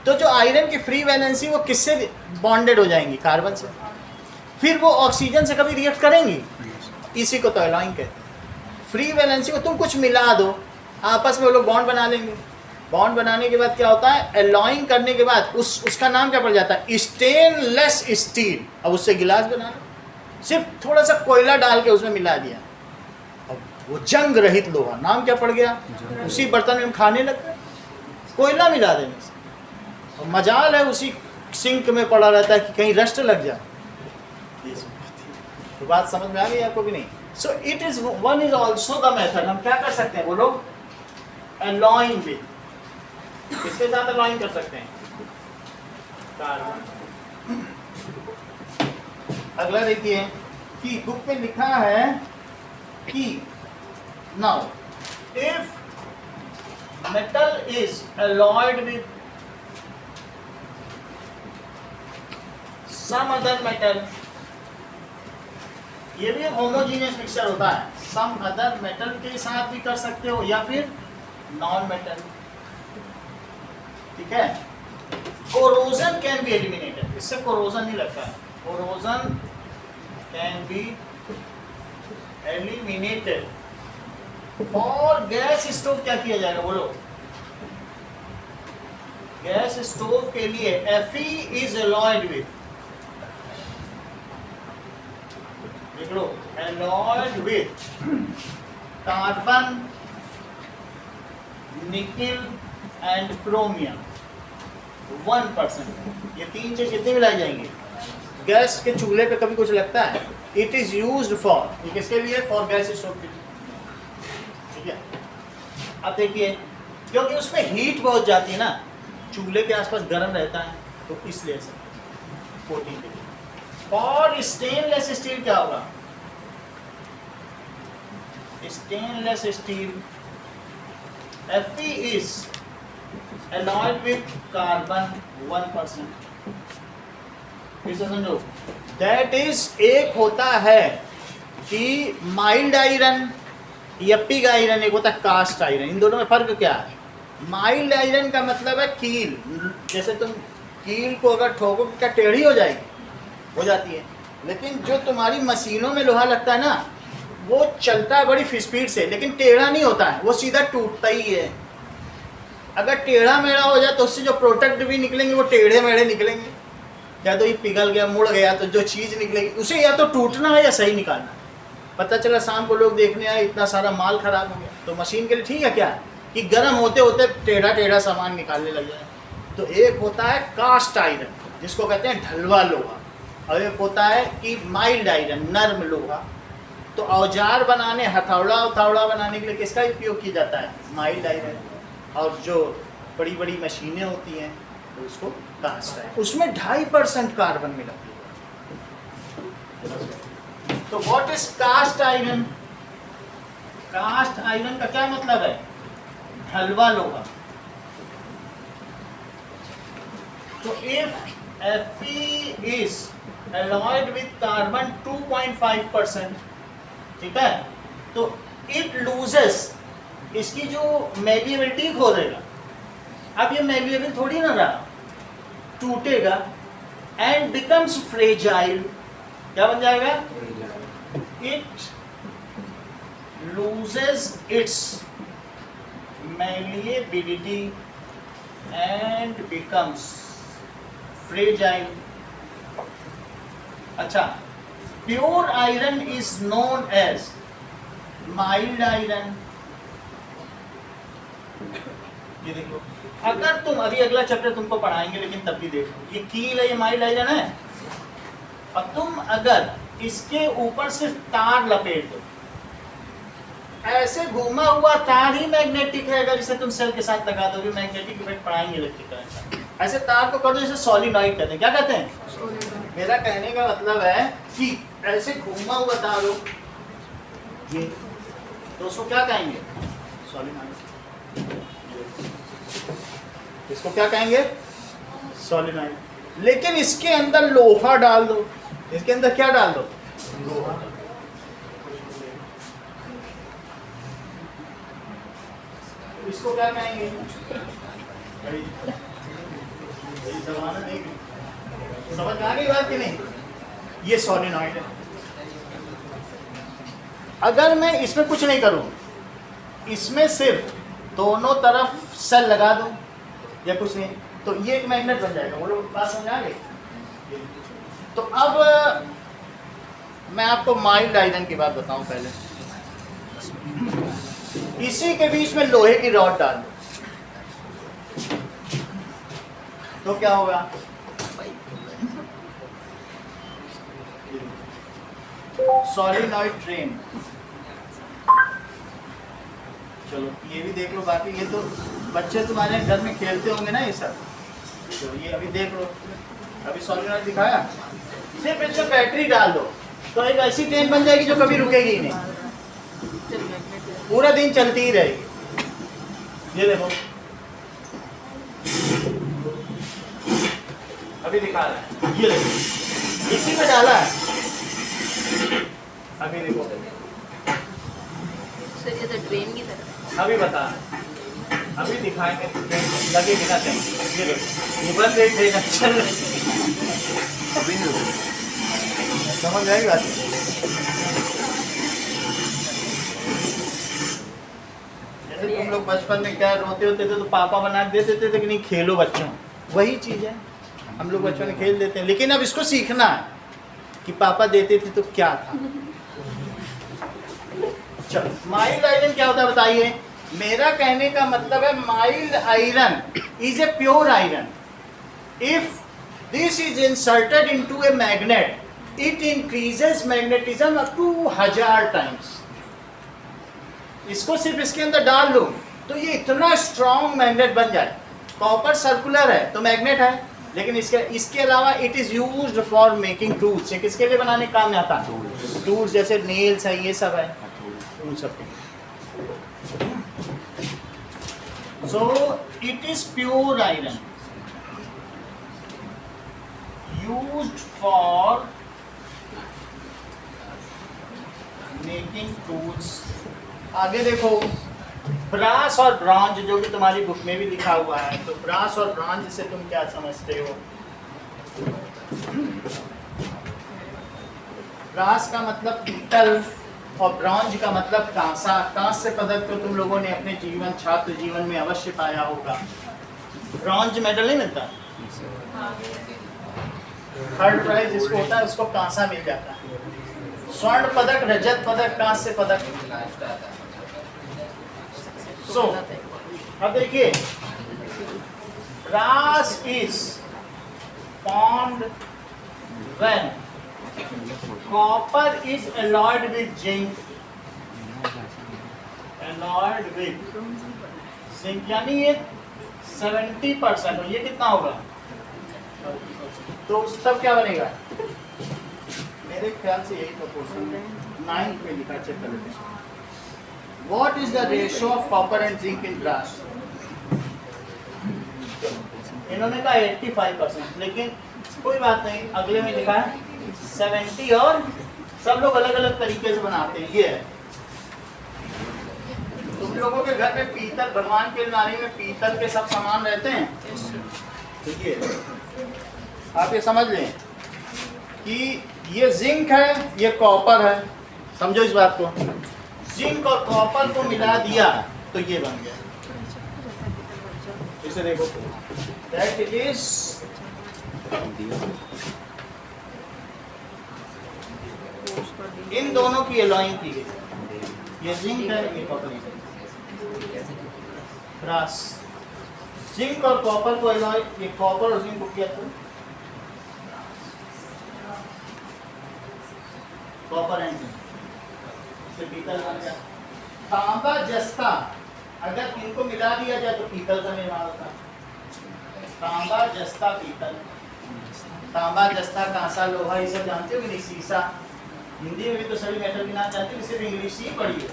तो जो आयरन की फ्री वैलेंसी वो किससे बॉन्डेड हो जाएंगी? कार्बन से। फिर वो ऑक्सीजन से कभी रिएक्ट करेंगी? इसी को तो एलॉइंग कहते हैं। फ्री वैलेंसी को तुम कुछ मिला दो, आपस में वो लोग बॉन्ड बना लेंगे। बॉन्ड बनाने के बाद क्या होता है? एलॉइंग करने के बाद उसका नाम क्या पड़ जाता है? Stainless steel. अब उससे गिलास बना लो, सिर्फ थोड़ा सा कोयला डाल के उसमें मिला दिया, अब वो जंग रहित लोहा, नाम क्या पड़ गया? उसी बर्तन में हम खाने लग गए, कोयला मिला देने से। और मजाल है उसी सिंक में पड़ा रहता है कि कहीं रस्ट लग जाए। तो बात समझ में आ गई आपको कि नहीं? So it is one is also the method. हम क्या कर सकते हैं बोलो? एलॉइंग विद, किसके साथ एलॉइंग कर सकते हैं? कार्बन। अगला देखिए कि बुक में लिखा है कि now if metal is alloyed with some other metal, ये भी होमोजीनियस मिक्सचर होता है, some other metal के साथ भी कर सकते हो या फिर नॉन मेटल, ठीक है। कोरोजन कैन बी एलिमिनेटेड, इससे कोरोजन नहीं लगता है, corrosion can be eliminated. For gas stove क्या किया जाएगा बोलो? गैस स्टोव के लिए Fe इज alloyed with, देख लो, alloyed with carbon, nickel and chromium 1%। ये तीन चीज कितनी मिलाई जाएंगी? गैस के चूल्हे पे कभी कुछ लगता है? इट इज यूज्ड फॉर, ये किसके लिए? फॉर गैस स्टोव के लिए। ठीक है, अब देखिए, क्योंकि उसमें हीट बहुत जाती है ना, चूल्हे के आसपास गर्म रहता है, तो इसलिए से कोटिंग के लिए। और स्टेनलेस स्टील क्या होगा? Stainless steel Fe is alloyed with carbon 1%। इसे समझो, दैट इज, एक होता है कि माइल्ड आयरन या पिग आयरन, एक होता है कास्ट आयरन। इन दोनों में फर्क क्या है? माइल्ड आयरन का मतलब है कील, जैसे तुम कील को अगर ठोको क्या टेढ़ी हो जाएगी? हो जाती है। लेकिन जो तुम्हारी मशीनों में लोहा लगता है ना, वो चलता है बड़ी स्पीड से, लेकिन टेढ़ा नहीं होता है, वो सीधा टूटता ही है। अगर टेढ़ा मेढ़ा हो जाए तो उससे जो प्रोडक्ट भी निकलेंगे वो टेढ़े मेढ़े निकलेंगे। या तो ये पिघल गया, मुड़ गया, तो जो चीज़ निकलेगी उसे या तो टूटना है या सही निकालना है। पता चला शाम को लोग देखने आए, इतना सारा माल खराब हो गया, तो मशीन के लिए ठीक है क्या कि गर्म होते होते टेढ़ा टेढ़ा सामान निकालने लग जाए। तो एक होता है कास्ट आयरन, जिसको कहते हैं ढलवा लोहा, और एक होता है कि माइल्ड आयरन, नर्म लोहा। तो औजार बनाने, हथौड़ा उथौड़ा बनाने के लिए किसका उपयोग किया जाता है? Mild iron. और जो बड़ी बड़ी मशीनें होती हैं तो उसको कास्ट आयरन, उसमें 2.5% कार्बन मिला। तो what is cast iron? Cast iron का क्या मतलब है? ढलवा लोहा। तो if Fe is alloyed with carbon 2.5%, ठीक है, तो इट लूजेस, इसकी जो मैलिएबिलिटी खो देगा। अब ये मैलिएबल थोड़ी ना रहा, टूटेगा एंड बिकम्स फ्रेजाइल। क्या बन जाएगा? It loses its malleability and becomes fragile. अच्छा, pure iron is known as mild iron. ये देखो, अगर तुम, अभी अगला चैप्टर तुमको पढ़ाएंगे लेकिन तब भी देखो, ये कील है, ये माइल्ड आयरन है, और तुम अगर इसके ऊपर सिर्फ तार लपेट दो, ऐसे घूमा हुआ तार ही मैग्नेटिक है। अगर इसे तुम सेल के साथ लगा दोगे, मैग्नेटिक इफेक्ट पढ़ाएंगे इलेक्ट्रिक करंट। ऐसे तार को कर दो जैसे सॉलिनॉइड कहते हैं। क्या कहते हैं? मेरा कहने का मतलब है कि ऐसे घूमा हुआ तार हो, ये तो उसको क्या कहेंगे? सॉलिनॉइड। इसको क्या कहेंगे? सॉलिनॉइड। लेकिन इसके अंदर लोहा डाल दो, इसके अंदर क्या डाल दो? लोहा। इसको क्या कहेंगे? समझ में आ गई बात कि नहीं? ये सॉलिनॉइड है। अगर मैं इसमें कुछ नहीं करूं, इसमें सिर्फ दोनों तरफ सेल लगा दूं या कुछ नहीं, तो ये एक मैग्नेट बन जाएगा। वो लोग बात समझ आ गई? तो अब मैं आपको माइल्ड आयरन की बात बताऊं। पहले इसी के बीच में लोहे की रॉड डाल दो तो क्या होगा? Solenoid train. चलो ये भी देख लो। बाकी ये तो बच्चे तुम्हारे घर में खेलते होंगे ना ये सब, तो ये अभी देख लो। अभी सॉलिनॉइड दिखाया, सिर्फ इसमें बैटरी डाल दो तो एक ऐसी ट्रेन बन जाएगी जो कभी रुकेगी ही नहीं, पूरा दिन चलती ही रहेगी। ये देखो अभी दिखा रहा है, ये देखो इसी में डाला है। अभी देखो सर, ये तो ट्रेन की तरह। अभी बता, अभी दिखाएंगे लगे बिना कहीं। ये देखो ये बंद एक ट्रेन चल रही, अभी नहीं रुकी। समझ आएगी बात? जैसे तुम लोग बचपन में क्या रोते होते थे तो पापा बना के देते थे कि नहीं खेलो बच्चों, वही चीज़ है। हम लोग बचपन में खेल देते हैं, लेकिन अब इसको सीखना है कि पापा देते थे तो क्या था। चलो, माइल्ड आयरन क्या होता है बताइए। मेरा कहने का मतलब है mild iron is a pure iron. If this is inserted into a magnet, it increases magnetism up to 1000 times. इसको सिर्फ इसके अंदर डाल लो तो ये इतना स्ट्रॉन्ग मैग्नेट बन जाए। कॉपर सर्कुलर है तो मैग्नेट है, लेकिन इसके अलावा it is used for making tools. ये किसके लिए बनाने काम में आता है? टूल्स, जैसे नेल्स है, ये सब है, उन सब के। So it is pure iron used for making tools. आगे देखो, ब्रास और ब्रॉन्ज, जो कि तुम्हारी बुक में भी लिखा हुआ है। तो ब्रास और ब्रॉन्ज से तुम क्या समझते हो? ब्रास का मतलब पीतल और ब्रॉन्ज का मतलब कांसा। कांस्य पदक तो तुम लोगों ने अपने जीवन, छात्र जीवन में अवश्य पाया होगा। ब्रॉन्ज मेडल नहीं मिलता, थर्ड प्राइज जिसको होता है उसको कांसा मिल जाता है। स्वर्ण पदक, रजत पदक, कांस्य पदक। So, अब देखिए, brass is formed when copper is alloyed with zinc, यानी ये 70% हो। ये कितना होगा? तो तब क्या बनेगा? मेरे ख्याल से यही प्रोपोर्शन 9 में लिखा, चेक कर लेते हैं। What is the ratio of copper and zinc in brass? इन्होंने कहा 85%, लेकिन कोई बात नहीं, अगले में लिखा है 70, और सब लोग अलग अलग तरीके से बनाते हैं। ये है, तुम लोगों के घर में पीतल, भगवान के अलमारी में पीतल के सब सामान रहते हैं। तो ये आप ये समझ लें कि ये जिंक है, ये कॉपर है। समझो इस बात को, जिंक और कॉपर को मिला दिया तो ये बन गया। इसे देखो, दैट इज इन दोनों की एलॉइंग की गई। ये जिंक है, ये कॉपर है। ब्रास, जिंक और कॉपर को एलॉय, ये कॉपर और जिंक को किया तो कॉपर एंड जिंक से पीतल बन गया। तांबा, जस्ता, अगर इनको मिला दिया जाए तो पीतल का निर्माण होता है। तांबा, जस्ता, पीतल। तांबा, जस्ता, कांसा, लोहा, ये सब जानते हो कि नहीं? सीसा। हिंदी में भी तो सभी मेटल के नाम जानते हो, सिर्फ इंग्लिश ही पढ़ी है।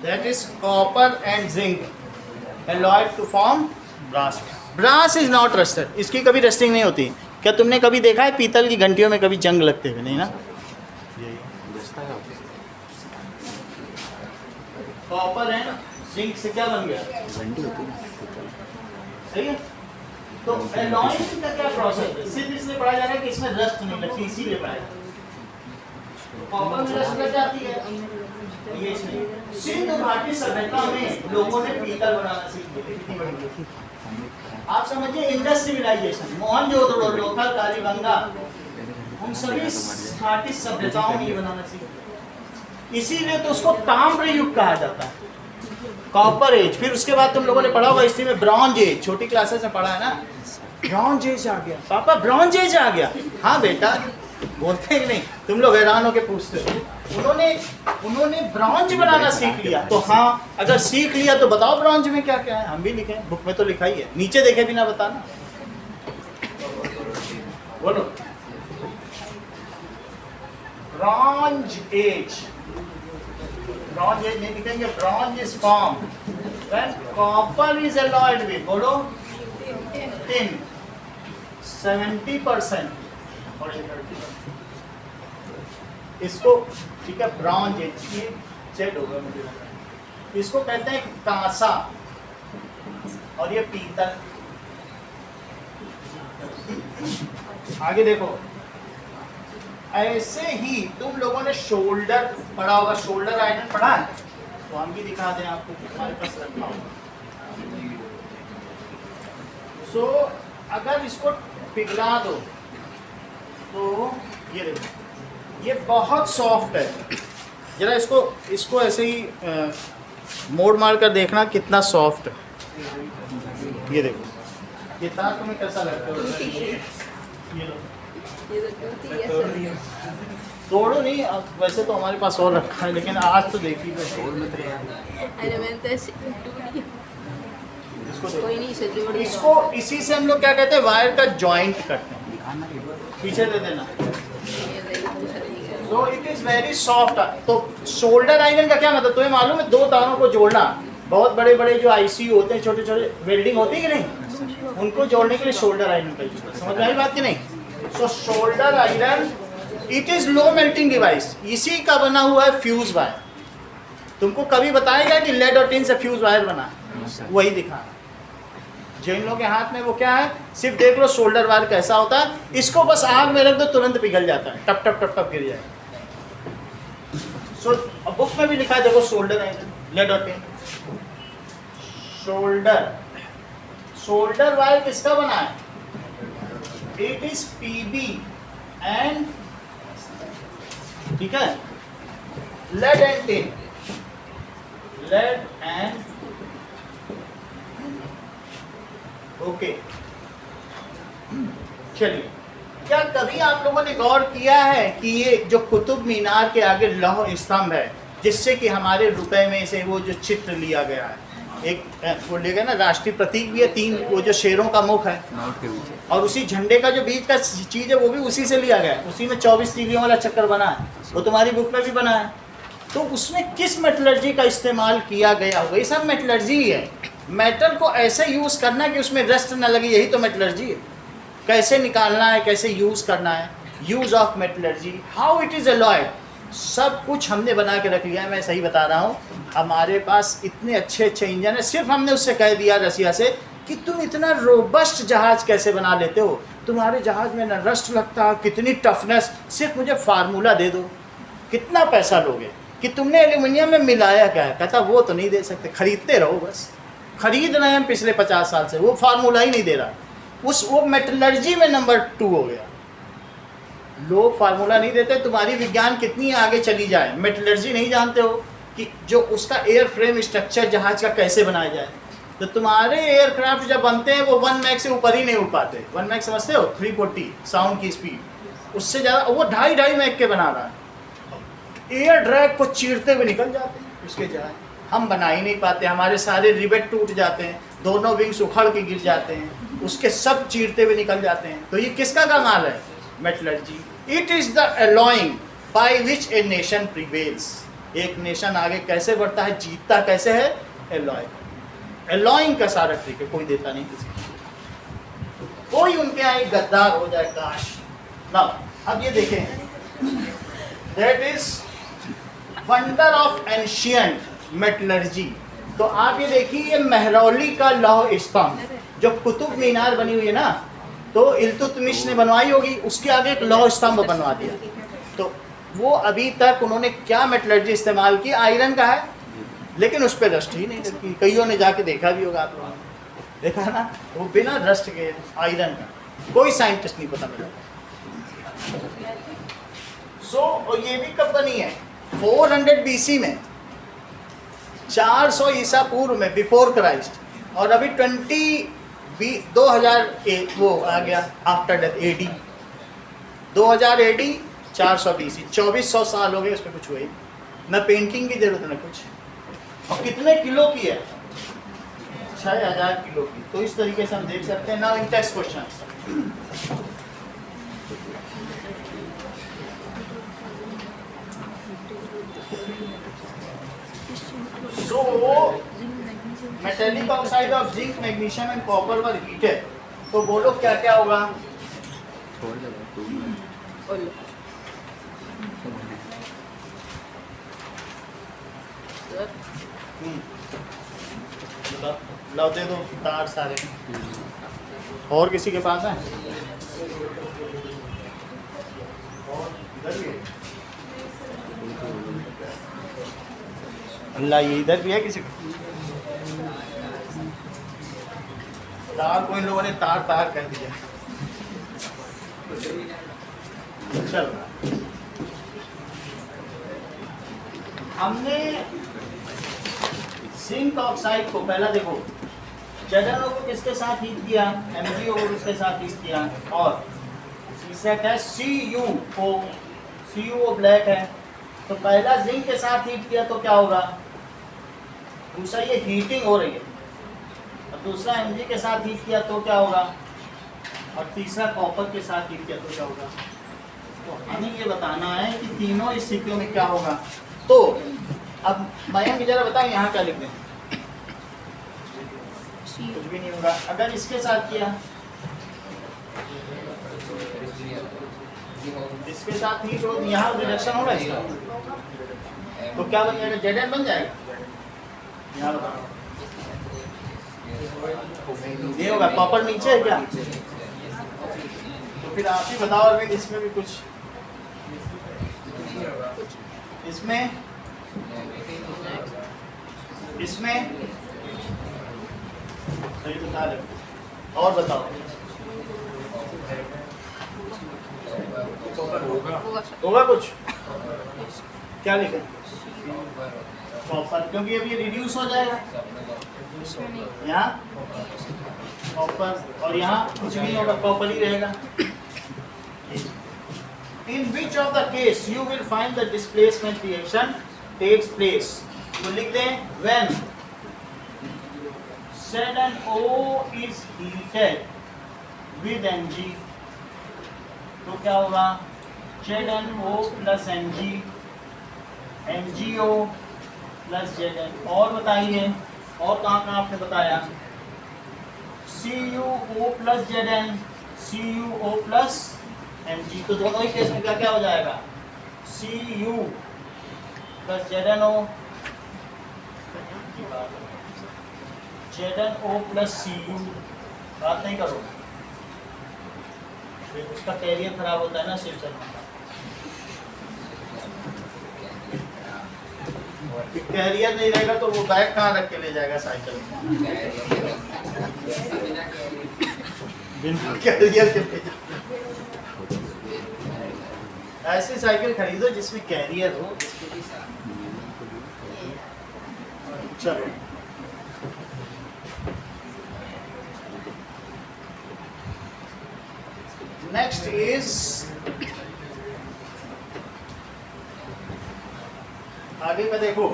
That is copper and zinc alloyed to form brass. Brass is not rusted, इसकी कभी रस्टिंग नहीं होती। क्या तुमने कभी देखा है पीतल की घंटियों में कभी जंग लगते हुए? नहीं ना। कॉपर एंड जिंक से क्या बन गया? सही है। तो एलॉइंग का क्या प्रोसेस है? सिर्फ इसलिए पढ़ा जा रहा है कि इसमें रस्ट नहीं लगती, इसीलिए पढ़ाया। कॉपर में रस्ट लग जाती है, ये इसमें। सिंधु घाटी सभ्यता में लोगों ने पीतल बनाना सीख लिया। आप समझिए, इंडस्ट्रियलाइजेशन, मोहनजोदड़ो, लोथल, कालीबंगा, उन सभी घाटी सभ्यताओं में ये बनाना सीख लिया। इसीलिए तो उसको ताम्र युग कहा जाता है, कॉपर एज। फिर उसके बाद तुम लोगों ने पढ़ा होगा हिस्ट्री में ब्रॉन्ज एज, छोटी क्लासेस में पढ़ा है ना। ब्रॉन्ज एज आ गया, पापा ब्रॉन्ज एज आ गया। हाँ बेटा, बोलते हैं कि नहीं? तुम लोग हैरान होके पूछते हो। उन्होंने ब्रॉन्ज बनाना सीख लिया। तो हाँ, अगर सीख लिया तो बताओ ब्रॉन्ज में क्या क्या है। हम भी लिखें, बुक में तो लिखा ही है, नीचे देखे बिना बताना। बोलो, ब्रॉन्ज एज। ब्रॉन्ज एज नहीं लिखेंगे, bronze is form when copper is alloyed with, बोलो, tin 70% और 30%। इसको, ठीक है, ब्रॉन्ज एज की चेक होगा मुझे लग रहा है। इसको कहते हैं कांसा और ये पीतल। आगे देखो, ऐसे ही तुम लोगों ने शोल्डर पढ़ा होगा, शोल्डर आयरन पढ़ा है? तो हम भी दिखा दें आपको कि हमारे पास रखा होगा। सो अगर इसको पिघला दो तो ये देखो, ये बहुत सॉफ्ट है। जरा इसको ऐसे ही मोड़ मार कर देखना कितना सॉफ्ट है। ये देखो, ये तार तुम्हें कैसा लगता है? ये लो, ये तो टूटी है सर। तोड़ो नहीं, अब वैसे तो हमारे पास और रखा है, लेकिन आज तो देखी अरे मैंने तो ऐसे टूटी। कोई नहीं, इसे जोड़ देना। इसको इसी से हम लोग क्या कहते हैं, वायर का जॉइंट करते हैं। पीछे दे देना। ये देखो सर, ये तो इट इज वेरी सॉफ्ट। तो शोल्डर आयरन का क्या मतलब, तुम्हें मालूम है? दो तारों को जोड़ना। बहुत बड़े बड़े जो आईसी होते हैं, छोटे छोटे वेल्डिंग होती है कि नहीं, उनको जोड़ने के लिए शोल्डर आयरन का यूज करते हैं। समझ में आई बात कि नहीं? So solder iron it is low melting device. इसी का बना हुआ है फ्यूज वायर। तुमको कभी बताएगा कि लेड और टिन से फ्यूज वायर बना, वही दिखा। जिन लोगों के हाथ में वो क्या है, सिर्फ देख लो शोल्डर वायर कैसा होता है। इसको बस आग में रख दो, तुरंत पिघल जाता है, टप टप टप टप गिर जाएगा। सो बुक में भी लिखा है, देखो शोल्डर आयरन, लेड और टिन। शोल्डर वायर किसका बना है? इट इज पीबी एंड, ठीक है, lead and tin, lead and, okay. चलिए, क्या कभी आप लोगों ने गौर किया है कि ये जो कुतुब मीनार के आगे लौह स्तंभ है, जिससे कि हमारे रुपए में से वो जो चित्र लिया गया है, एक वो लिया गया ना, राष्ट्रीय प्रतीक भी है, 3 वो जो शेरों का मुख है, और उसी झंडे का जो बीच का चीज है वो भी उसी से लिया गया है। उसी में 24 तीलियों वाला चक्कर बना है, वो तुम्हारी बुक में भी बना है। तो उसमें किस मेटलर्जी का इस्तेमाल किया गया होगा? ये सब मेटलर्जी ही है। मेटल को ऐसे यूज़ करना कि उसमें रस्ट ना लगे, यही तो मेटलर्जी है। कैसे निकालना है, कैसे यूज़ करना है, use of metallurgy, how it is alloyed, सब कुछ हमने बना के रख लिया है। मैं सही बता रहा हूँ, हमारे पास इतने अच्छे अच्छे इंजन है। सिर्फ हमने उससे कह दिया रसिया से कि तुम इतना रोबस्ट जहाज कैसे बना लेते हो, तुम्हारे जहाज में न रस्ट लगता, कितनी टफनेस, सिर्फ मुझे फार्मूला दे दो। कितना पैसा लोगे? कि तुमने एल्यूमिनियम में मिलाया क्या है? कहता वो तो नहीं दे सकते, खरीदते रहो बस। खरीद रहे हैं पिछले 50 साल से, वो फार्मूला ही नहीं दे रहा। वो मेटलर्जी में नंबर 2 हो गया। लोग फार्मूला नहीं देते। तुम्हारी विज्ञान कितनी आगे चली जाए, मेटलर्जी नहीं जानते हो कि जो उसका एयर फ्रेम स्ट्रक्चर जहाज का कैसे बनाया जाए। तो तुम्हारे एयरक्राफ्ट जब बनते हैं वो 1 मैक से ऊपर ही नहीं उड़ पाते। 1 मैक समझते हो? 340 साउंड की स्पीड, उससे ज़्यादा वो 2.5 मैक के बना रहा है। एयर ड्रैग को चीरते हुए निकल जाते हैं उसके जहाज। हम बना ही नहीं पाते, हमारे सारे रिवेट टूट जाते हैं, दोनों विंग्स उखड़ के गिर जाते हैं, उसके सब चीरते हुए निकल जाते हैं। तो ये किसका कमाल है? Metallurgy. It is the alloying by which a nation prevails. एक नेशन आगे कैसे बढ़ता है, जीतता कैसे है? अलॉइंग। अलॉइंग का सारा ट्रिक है, कोई देता नहीं किसी को। कोई उनके यहाँ एक गद्दार हो जाए, काश ना। अब ये देखें, that is wonder of ancient metallurgy. तो आप ये देखिए, ये महरौली का लौह स्तंभ जो कुतुब मीनार बनी हुई है ना, तो इल्तुतमिश ने बनवाई होगी, उसके आगे एक लौह स्तंभ बनवा दिया। तो वो अभी तक उन्होंने क्या मेटलर्जी इस्तेमाल की? आयरन का है, लेकिन उस पर रस्ट ही नहीं लगती। कईयों ने जाके देखा भी होगा, आप लोगों ने देखा ना, वो बिना रस्ट के आयरन का। कोई साइंटिस्ट नहीं पता मिला। सो ये भी कब बनी है? 400 BC में, 400 ईसा पूर्व में, बिफोर क्राइस्ट। और अभी 2001 वो आ गया after death, AD 2000 AD 400 BC, 2400 साल हो गए, उस पर कुछ हुआ ही न पेंटिंग की जरूरत न कुछ। और कितने किलो की है? 6000 किलो की। तो इस तरीके से हम देख सकते हैं। Now in test question, so metallic oxide of zinc, magnesium and copper were heated. तो बोलो क्या क्या होगा? लो दे दो तार सारे। और किसी के पास है? और इधर भी अल्लाह, ये इधर भी है किसी को? तार को इन लोगों ने तार तार कर दिया। चलो, हमने जिंक ऑक्साइड को पहला देखो, ZnO को किसके साथ हीट किया? MgO को किसके साथ हीट किया? और तीसरा क्या है? CuO ब्लैक है, तो पहला जिंक के साथ हीट किया तो क्या होगा? दूसरा ये हीटिंग हो रही है, और दूसरा Mg के साथ हीट किया तो क्या होगा? और तीसरा कॉपर के साथ हीट किया तो क्या होगा? तो हमें ये बताना है कि तीनों स्थितियों में क्या होगा। तो अब मयंक जरा बताओ यहाँ क्या लिख दें? कुछ भी नहीं होगा। अगर इसके साथ किया, इसके साथ हीट हो, यहाँ रिडक्शन होगा इसका, तो क्या बन जाएगा? Zn बन जाएगा। यहाँ बताओ, ये होगा। कॉपर नीचे है क्या? तो फिर आप ही बताओ। और इसमें भी कुछ, इसमें सही बता रहे हो। और बताओ, होगा कुछ? क्या लिखा? कॉपर, क्योंकि अभी रिड्यूस हो जाएगा यहाँ कॉपर, और यहाँ कुछ नहीं होगा, कॉपर ही रहेगा। In which of the case you will find the displacement reaction takes place? तो लिख दें when ZnO is heated with Mg, तो क्या होगा? ZnO plus Mg, MgO plus Zn। और बताइए, और कहाँ आपने बताया? CuO plus Zn, CuO plus Mg, तो दोनों ही केस में क्या क्या हो जाएगा? Cu plus ZnO, ZnO plus Cu। बात नहीं करो, फिर उसका कैरियर खराब होता है ना शिव शर्मा का। कैरियर नहीं रहेगा तो वो बैग कहाँ रख के ले जाएगा साइकिल में? कैरियर के पे ऐसी साइकिल खरीदो जिसमें कैरियर हो। चलो, नेक्स्ट इज आगे का देखो,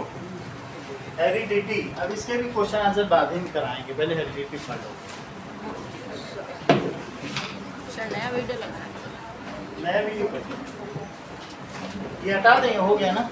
हेरिडिटी। अब इसके भी क्वेश्चन आंसर बाद में कराएंगे, पहले हेरिडिटी पढ़ लो। नया वीडियो लगाना, नया वीडियो ये हटा देंगे, हो गया ना?